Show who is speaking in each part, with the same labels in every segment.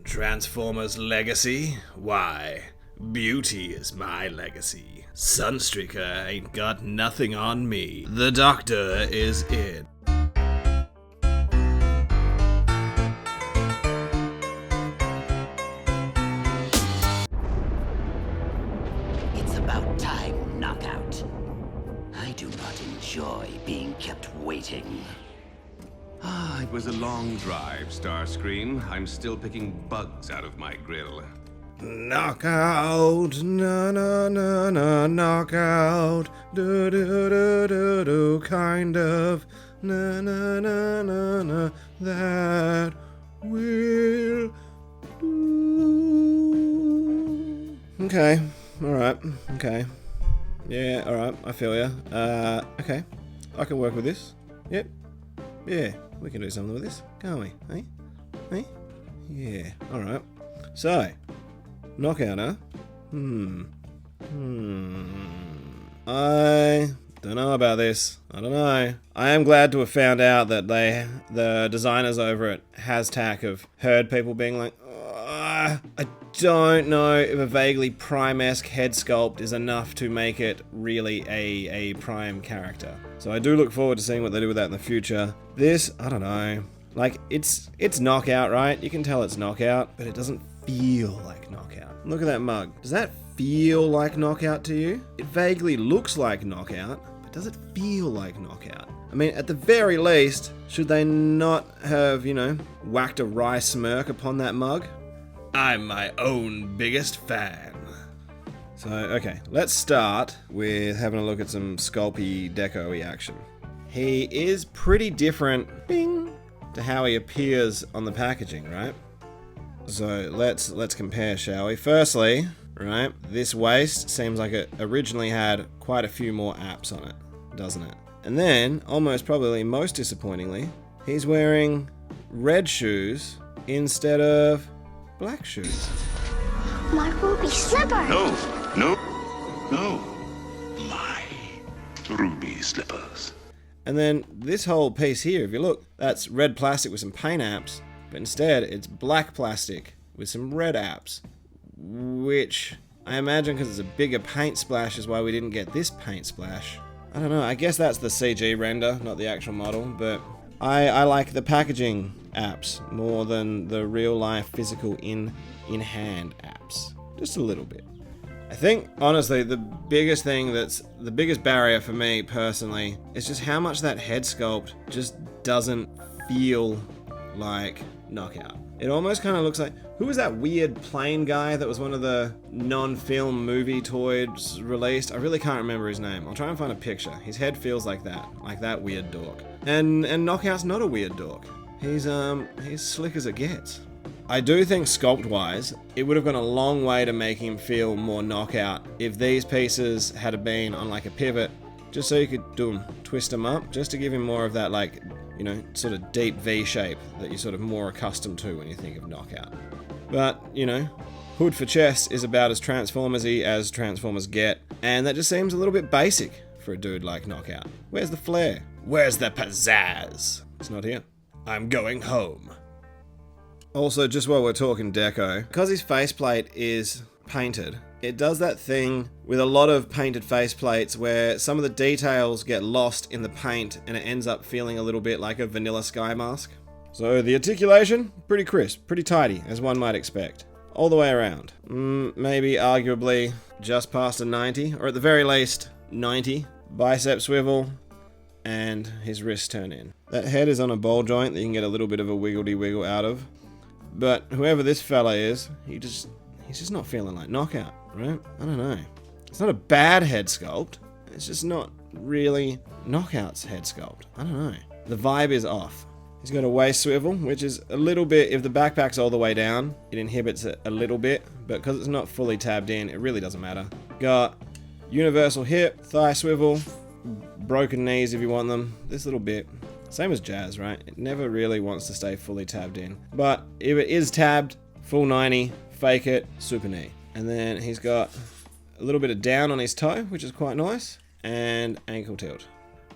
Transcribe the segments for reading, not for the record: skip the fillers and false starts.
Speaker 1: Transformers legacy? Why, beauty is my legacy. Sunstreaker ain't got nothing on me. The doctor is in.
Speaker 2: It's about time, Knockout. I do not enjoy being kept waiting.
Speaker 3: Ah, it was a long drive, Starscream. I'm still picking bugs out of my grill.
Speaker 1: Knockout, na na na na, knockout, do do do do do, kind of, na na na na na, that will do. Okay, alright, okay. Yeah, alright, I feel ya. Okay, I can work with this. Yep, yeah, we can do something with this, can't we? Hey? Hey? Yeah, alright. So, Knockout, huh? I don't know about this. I don't know. I am glad to have found out that the designers over at Hashtag have heard people being like, I don't know if a vaguely Prime-esque head sculpt is enough to make it really a Prime character. So I do look forward to seeing what they do with that in the future. This, I don't know. Like, it's Knockout, right? You can tell it's Knockout, but it doesn't feel like Knockout. Look at that mug. Does that feel like Knockout to you? It vaguely looks like Knockout, but does it feel like Knockout? I mean, at the very least, should they not have, you know, whacked a wry smirk upon that mug? I'm my own biggest fan. So, okay, let's start with having a look at some Sculpty deco-y action. He is pretty different, bing, to how he appears on the packaging, right? So let's compare, shall we? Firstly, right, this waist seems like it originally had quite a few more apps on it, doesn't it? And then, almost probably most disappointingly, he's wearing red shoes instead of black shoes.
Speaker 4: My ruby slipper!
Speaker 3: No, my ruby slippers.
Speaker 1: And then this whole piece here, if you look, that's red plastic with some paint apps, but instead it's black plastic with some red apps, which I imagine because it's a bigger paint splash is why we didn't get this paint splash. I don't know, I guess that's the CG render, not the actual model, but I like the packaging apps more than the real life physical in-hand apps. Just a little bit. I think, honestly, the biggest barrier for me personally is just how much that head sculpt just doesn't feel like Knockout. It almost kind of looks like, who was that weird plane guy that was one of the non-film movie toys released? I really can't remember his name. I'll try and find a picture. His head feels like that weird dork. And Knockout's not a weird dork. He's slick as it gets. I do think sculpt-wise, it would have gone a long way to make him feel more Knockout if these pieces had been on like a pivot, just so you could twist them up, just to give him more of that, like, you know, sort of deep V shape that you're sort of more accustomed to when you think of Knockout. But, you know, hood for chest is about as Transformers-y as Transformers get, and that just seems a little bit basic for a dude like Knockout. Where's the flair? Where's the pizzazz? It's not here. I'm going home. Also, just while we're talking deco, because his faceplate is painted, it does that thing with a lot of painted faceplates where some of the details get lost in the paint and it ends up feeling a little bit like a vanilla sky mask. So the articulation, pretty crisp, pretty tidy, as one might expect. All the way around. Maybe arguably just past a 90, or at the very least, 90. Bicep swivel, and his wrist turn in. That head is on a ball joint that you can get a little bit of a wiggle out of. But whoever this fella is, he's just not feeling like Knockout, right? I don't know. It's not a bad head sculpt. It's just not really Knockout's head sculpt. I don't know. The vibe is off. He's got a waist swivel, which is a little bit, if the backpack's all the way down, it inhibits it a little bit, but because it's not fully tabbed in, it really doesn't matter. Got universal hip, thigh swivel, broken knees if you want them, this little bit. Same as Jazz, right? It never really wants to stay fully tabbed in. But if it is tabbed, full 90, fake it, super knee. And then he's got a little bit of down on his toe, which is quite nice, and ankle tilt.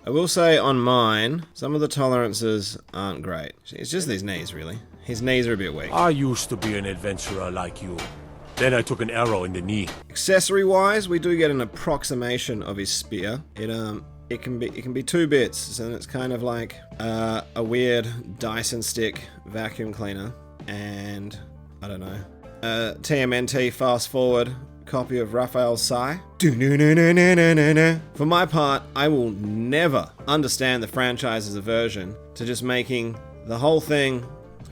Speaker 1: I will say on mine, some of the tolerances aren't great. It's just these knees, really. his knees are a bit weak.
Speaker 5: I used to be an adventurer like you. Then I took an arrow in the knee.
Speaker 1: Accessory wise, we do get an approximation of his spear. It can be 2 bits, so it's kind of like a weird Dyson stick vacuum cleaner, and I don't know, TMNT fast forward copy of Raphael's Sigh. For my part, I will never understand the franchise's aversion to just making the whole thing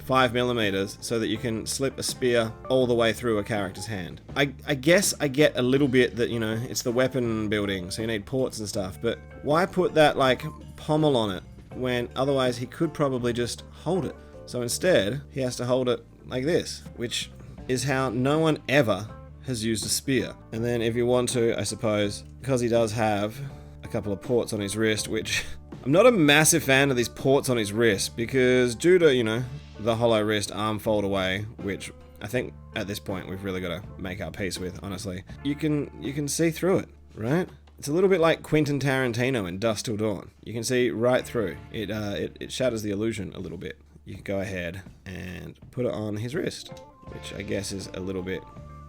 Speaker 1: 5mm so that you can slip a spear all the way through a character's hand. I guess I get a little bit that, you know, it's the weapon building, so you need ports and stuff, but why put that, like, pommel on it when otherwise he could probably just hold it? So instead, he has to hold it like this, which is how no one ever has used a spear. And then if you want to, I suppose, because he does have a couple of ports on his wrist, which I'm not a massive fan of these ports on his wrist, because due to, you know, the hollow wrist arm fold away, which I think at this point we've really got to make our peace with, honestly. You can see through it, right? It's a little bit like Quentin Tarantino in Dusk Till Dawn. You can see right through. It shatters the illusion a little bit. You can go ahead and put it on his wrist, which I guess is a little bit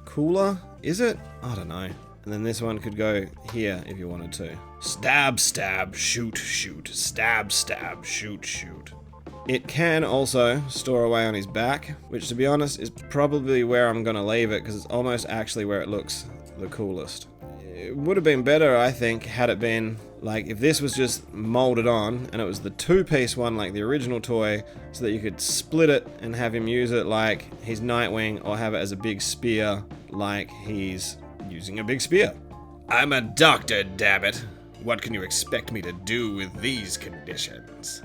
Speaker 1: cooler, is it? I don't know. And then this one could go here if you wanted to. Stab, stab, shoot, shoot. Stab, stab, shoot, shoot. It can also store away on his back, which to be honest is probably where I'm going to leave it, because it's almost actually where it looks the coolest. It would have been better, I think, had it been like if this was just molded on and it was the 2-piece one like the original toy, so that you could split it and have him use it like he's Nightwing, or have it as a big spear like he's using a big spear. I'm a doctor, damn it. What can you expect me to do with these conditions?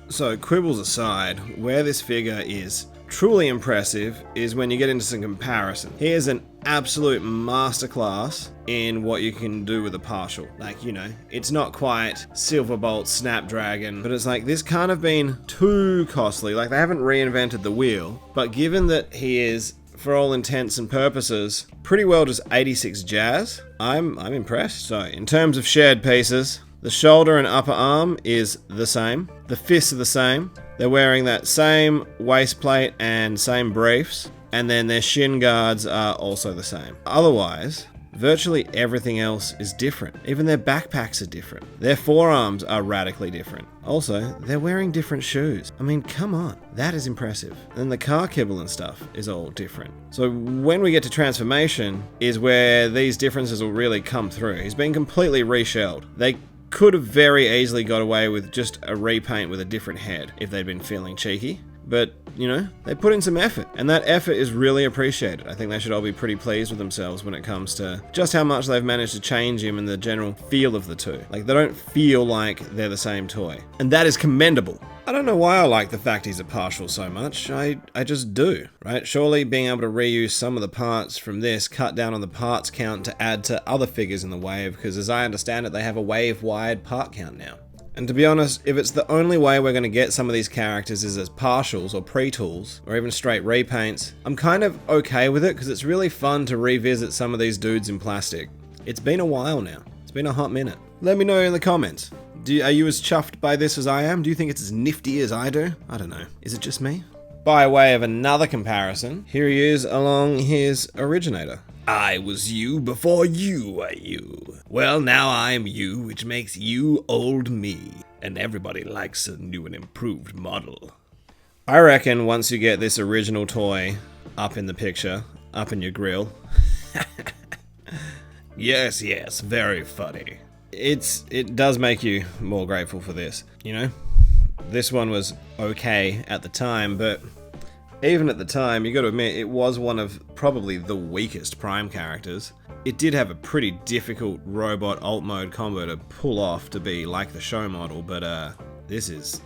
Speaker 1: So, quibbles aside, where this figure is truly impressive is when you get into some comparison. He is an absolute masterclass in what you can do with a partial. Like, you know, it's not quite Silverbolt, Snapdragon, but it's like this can't have been too costly. Like, they haven't reinvented the wheel, but given that he is, for all intents and purposes, pretty well just 86 jazz, I'm impressed. So, in terms of shared pieces, the shoulder and upper arm is the same. The fists are the same. They're wearing that same waist plate and same briefs. And then their shin guards are also the same. Otherwise, virtually everything else is different. Even their backpacks are different. Their forearms are radically different. Also, they're wearing different shoes. I mean, come on. That is impressive. And the car kibble and stuff is all different. So when we get to transformation is where these differences will really come through. He's been completely reshelled. They could have very easily got away with just a repaint with a different head if they'd been feeling cheeky. But, you know, they put in some effort, and that effort is really appreciated. I think they should all be pretty pleased with themselves when it comes to just how much they've managed to change him and the general feel of the two. Like, they don't feel like they're the same toy. And that is commendable. I don't know why I like the fact he's a partial so much. I just do, right? Surely being able to reuse some of the parts from this, cut down on the parts count to add to other figures in the wave, because as I understand it, they have a wave-wide part count now. And to be honest, if it's the only way we're going to get some of these characters is as partials or pre-tools, or even straight repaints, I'm kind of okay with it, because it's really fun to revisit some of these dudes in plastic. It's been a while now. It's been a hot minute. Let me know in the comments. Are you as chuffed by this as I am? Do you think it's as nifty as I do? I don't know. Is it just me? By way of another comparison, here he is along his originator. I was you before you were you. Well, now I'm you, which makes you old me. And everybody likes a new and improved model. I reckon once you get this original toy up in the picture, up in your grill. Yes, very funny. It does make you more grateful for this, you know? This one was okay at the time, but even at the time, you got to admit, it was one of probably the weakest Prime characters. It did have a pretty difficult robot alt mode combo to pull off to be like the show model, but this is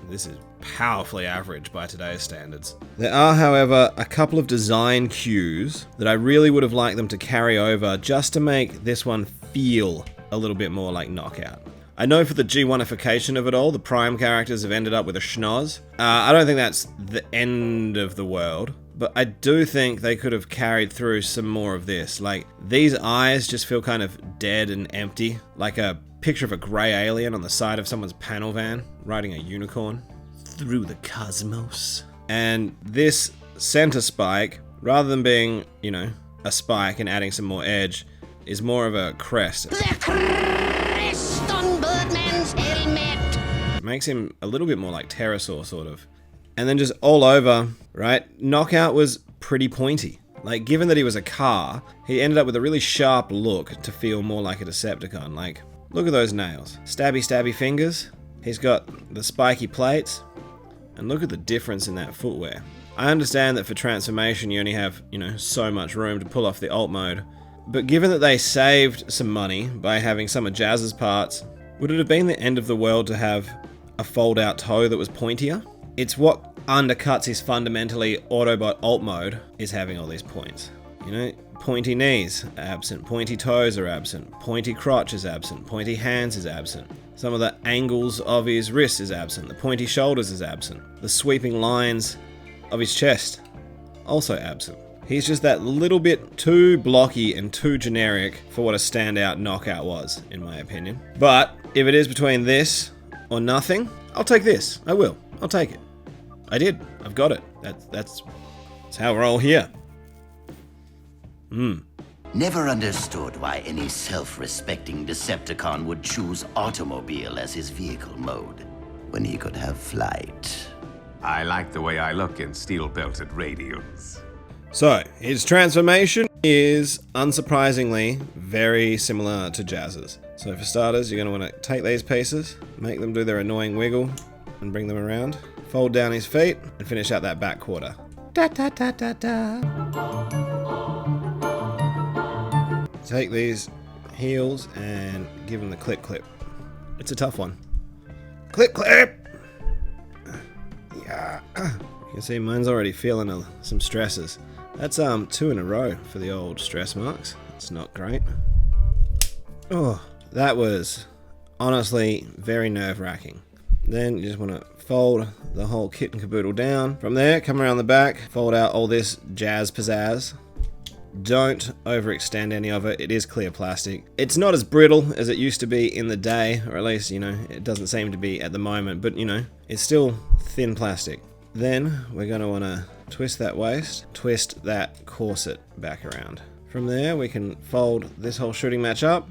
Speaker 1: powerfully average by today's standards. There are, however, a couple of design cues that I really would have liked them to carry over just to make this one feel a little bit more like Knockout. I know for the G1ification of it all, the Prime characters have ended up with a schnoz. I don't think that's the end of the world, but I do think they could have carried through some more of this. Like, these eyes just feel kind of dead and empty, like a picture of a grey alien on the side of someone's panel van, riding a unicorn through the cosmos. And this center spike, rather than being, you know, a spike and adding some more edge, is more of a crest.
Speaker 4: The crest on Birdman's helmet.
Speaker 1: It makes him a little bit more like pterosaur, sort of. And then just all over, right? Knockout was pretty pointy. Like, given that he was a car, he ended up with a really sharp look to feel more like a Decepticon. Like, look at those nails. Stabby, stabby fingers. He's got the spiky plates. And look at the difference in that footwear. I understand that for transformation you only have, you know, so much room to pull off the alt mode. But given that they saved some money by having some of Jazz's parts, would it have been the end of the world to have a fold-out toe that was pointier? It's what undercuts his fundamentally Autobot alt mode, is having all these points. You know, pointy knees are absent, pointy toes are absent, pointy crotch is absent, pointy hands is absent. Some of the angles of his wrists is absent, the pointy shoulders is absent, the sweeping lines of his chest also absent. He's just that little bit too blocky and too generic for what a standout knockout was, in my opinion. But if it is between this or nothing, I'll take this. I will. I'll take it. I did. I've got it. That's how we're all here.
Speaker 2: Never understood why any self-respecting Decepticon would choose automobile as his vehicle mode when he could have flight.
Speaker 3: I like the way I look in steel-belted radials.
Speaker 1: So, his transformation is, unsurprisingly, very similar to Jazz's. So for starters, you're going to want to take these pieces, make them do their annoying wiggle, and bring them around. Fold down his feet, and finish out that back quarter. Da da da da da. Take these heels and give them the clip clip. It's a tough one. Clip clip! Yeah. You can see mine's already feeling some stresses. That's 2 in a row for the old stress marks. It's not great. Oh, that was honestly very nerve-wracking. Then you just want to fold the whole kit and caboodle down. From there, come around the back, fold out all this jazz pizzazz. Don't overextend any of it. It is clear plastic. It's not as brittle as it used to be in the day, or at least, you know, it doesn't seem to be at the moment, but, you know, it's still thin plastic. Then we're going to want to twist that waist, twist that corset back around. From there, we can fold this whole shooting match up,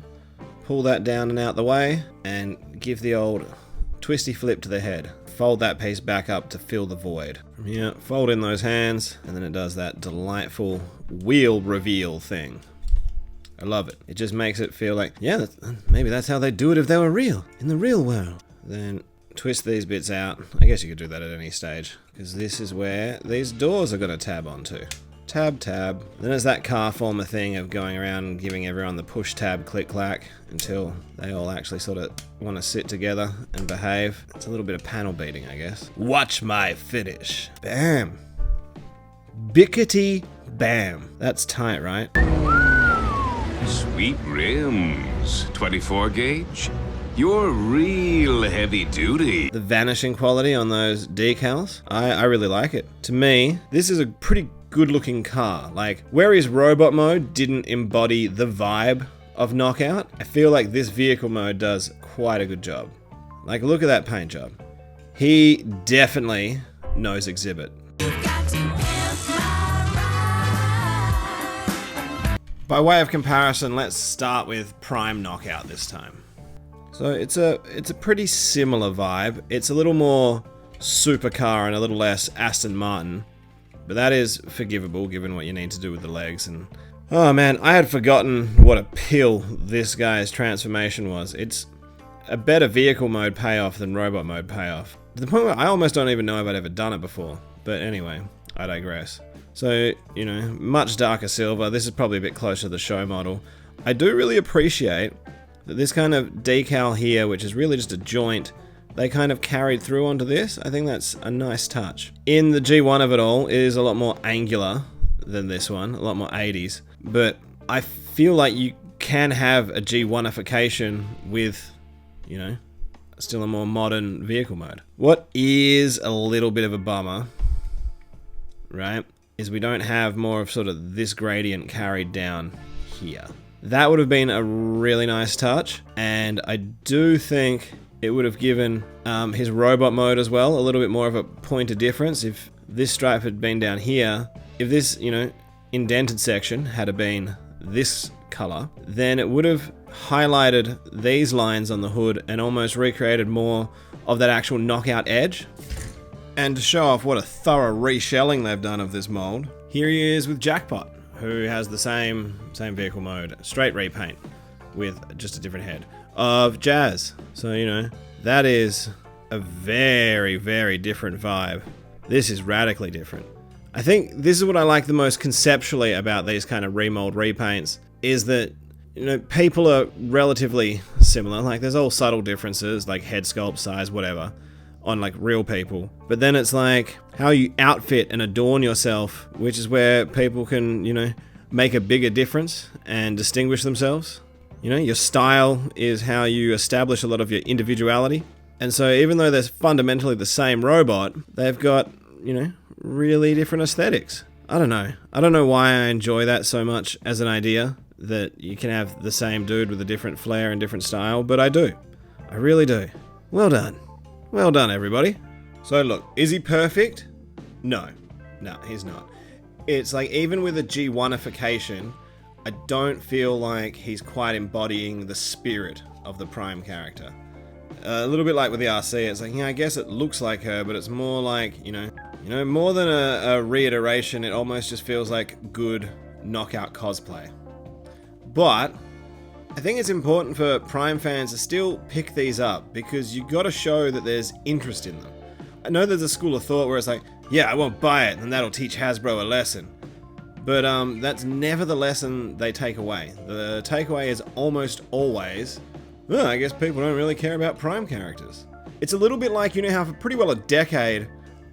Speaker 1: pull that down and out the way, and give the old twisty flip to the head. Fold that piece back up to fill the void. From here, fold in those hands, and then it does that delightful wheel reveal thing. I love it. It just makes it feel like, yeah, maybe that's how they do it if they were real, in the real world. Then twist these bits out. I guess you could do that at any stage, because this is where these doors are going to tab onto. Tab, tab. Then there's that car former thing of going around and giving everyone the push tab click clack until they all actually sort of want to sit together and behave. It's a little bit of panel beating, I guess. Watch my finish. Bam. Bickety bam. That's tight, right?
Speaker 3: Sweet rims. 24 gauge. You're real heavy duty.
Speaker 1: The vanishing quality on those decals, I really like it. To me, this is a pretty good looking car. Like, where his robot mode didn't embody the vibe of Knockout, I feel like this vehicle mode does quite a good job. Like, look at that paint job. He definitely knows Exhibit. By way of comparison, let's start with Prime Knockout this time. So it's a pretty similar vibe. It's a little more supercar and a little less Aston Martin, but that is forgivable given what you need to do with the legs. And oh man, I had forgotten what a pill this guy's transformation was. It's a better vehicle mode payoff than robot mode payoff, to the point where I almost don't even know if I'd ever done it before. But anyway, I digress. So, you know, much darker silver. This is probably a bit closer to the show model. I do really appreciate that this kind of decal here, which is really just a joint, they kind of carried through onto this. I think that's a nice touch. In the G1 of it all, it is a lot more angular than this one, a lot more 80s. But I feel like you can have a G1ification with, you know, still a more modern vehicle mode. What is a little bit of a bummer, right, is we don't have more of sort of this gradient carried down here. That would have been a really nice touch, and I do think it would have given his robot mode as well a little bit more of a point of difference if this stripe had been down here, if this, you know, indented section had been this color, then it would have highlighted these lines on the hood and almost recreated more of that actual knockout edge. And to show off what a thorough reshelling they've done of this mold, here he is with Jackpot, who has the same vehicle mode, straight repaint with just a different head of Jazz. So, you know, that is a very, very different vibe. This is radically different. I think this is what I like the most conceptually about these kind of remold repaints, is that, you know, people are relatively similar. Like, there's all subtle differences, like head sculpt, size, whatever, on like real people. But then it's like how you outfit and adorn yourself, which is where people can, you know, make a bigger difference and distinguish themselves. You know, your style is how you establish a lot of your individuality. And so even though they're fundamentally the same robot, they've got, you know, really different aesthetics. I don't know why I enjoy that so much as an idea, that you can have the same dude with a different flair and different style, but I do. I really do. Well done. Well done, everybody. So look, is he perfect? No, he's not. It's like, even with a G1ification, I don't feel like he's quite embodying the spirit of the Prime character. A little bit like with the RC, it's like, yeah, I guess it looks like her, but it's more like, you know, more than a reiteration, it almost just feels like good knockout cosplay. But I think it's important for Prime fans to still pick these up, because you got to show that there's interest in them. I know there's a school of thought where it's like, yeah, I won't buy it, and that'll teach Hasbro a lesson. But that's never the lesson they take away. The takeaway is almost always, well, I guess people don't really care about Prime characters. It's a little bit like, you know how for pretty well a decade,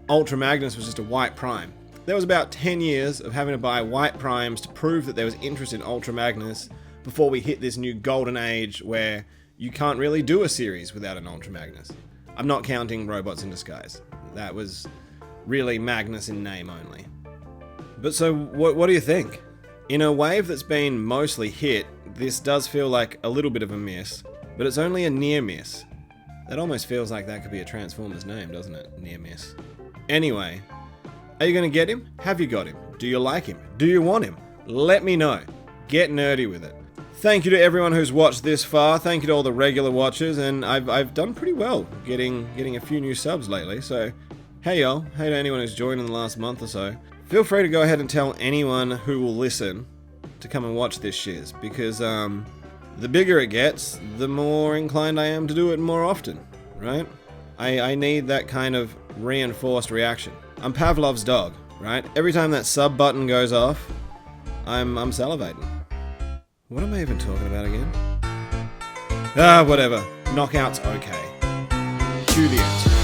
Speaker 1: Ultra Magnus was just a white Prime. There was about 10 years of having to buy white Primes to prove that there was interest in Ultra Magnus before we hit this new golden age where you can't really do a series without an Ultra Magnus. I'm not counting Robots in Disguise. That was really Magnus in name only. But so, what do you think? In a wave that's been mostly hit, this does feel like a little bit of a miss, but it's only a near miss. That almost feels like that could be a Transformers name, doesn't it? Near miss. Anyway, are you going to get him? Have you got him? Do you like him? Do you want him? Let me know. Get nerdy with it. Thank you to everyone who's watched this far. Thank you to all the regular watchers, and I've done pretty well getting a few new subs lately, so hey y'all. Hey to anyone who's joined in the last month or so. Feel free to go ahead and tell anyone who will listen to come and watch this shiz, because the bigger it gets, the more inclined I am to do it more often, right? I need that kind of reinforced reaction. I'm Pavlov's dog, right? Every time that sub button goes off, I'm salivating. What am I even talking about again? Whatever. Knockout's okay. Cue the end.